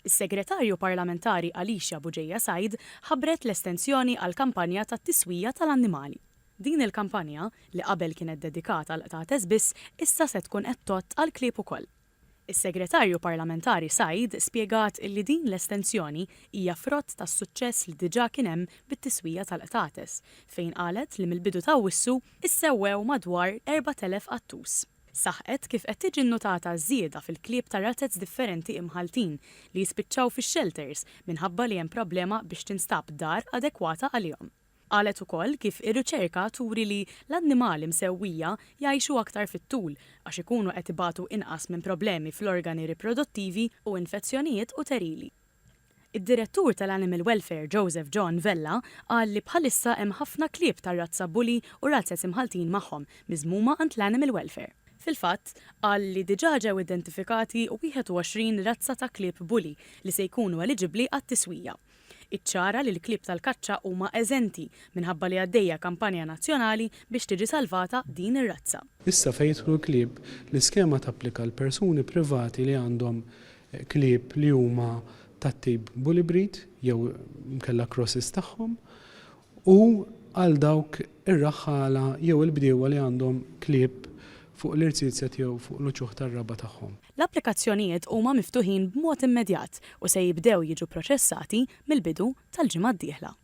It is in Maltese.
Is-Segretarju Parlamentari Alicia Buġejja Said ħabbret l-estensjoni għal kampanja tat-tiswija tal-annimali. Din il-kampanja li qabel kienet dedikata għal qtates biss issa se tkun qed tott għal klieb ukoll. Is-Segretarju Parlamentari Said spjegat li din l-estensjoni hija frott tas-suċċess li diġà kien hemm bit-tiswija tal-qtates, fejn qalet li mill-bidu ta' Awwissu issewwew madwar 4,000 qattus. Saħqet kif qed tiġi nnotata żieda fil-klieb ta' razzets differenti imħaltin li jispiċċaw fix-shelters minħabba li hemm problema biex tinstab dar adekwata għalihom. Qalet ukoll kif ir-riċerka turi li l-annimali msewwija jgħixu aktar fit-tul għax ikunu qed ibatu inqas minn problemi fl-organi riproduttivi u infezzjonijiet uterili. Id-direttur tal-Animal Welfare Joseph John Vella qal li bħalissa hemm ħafna klieb tar-razza bully u razzets imħaltin magħhom miżmuma għand l-Animal Welfare. Fil-fatt, qal li diġà ġew identifikati 21 razza ta' klieb bully li se jkunu eliġibbli għat-tiswija. Iċċara li l-klieb tal-kaċċa huma eżenti minħabba li għaddejja kampanja nazzjonali biex tiġi salvata din ir-razza. Issa fejn jidħlu l-klieb, l-iskema tapplika l-persuni privati li għandhom klieb li huma tat-tip bully breed jew mkella crosses tagħhom u għal dawk ir-raħħala jew il-bdiewa li għandhom klieb fuq l-irtizet jew fuq l-uċuħ tar-raba tagħhom. L-applikazzjonijiet huma miftuħin b'mod immedjat u se jibdew jiġu proċessati mill-bidu tal-ġimgħa d-dieħla.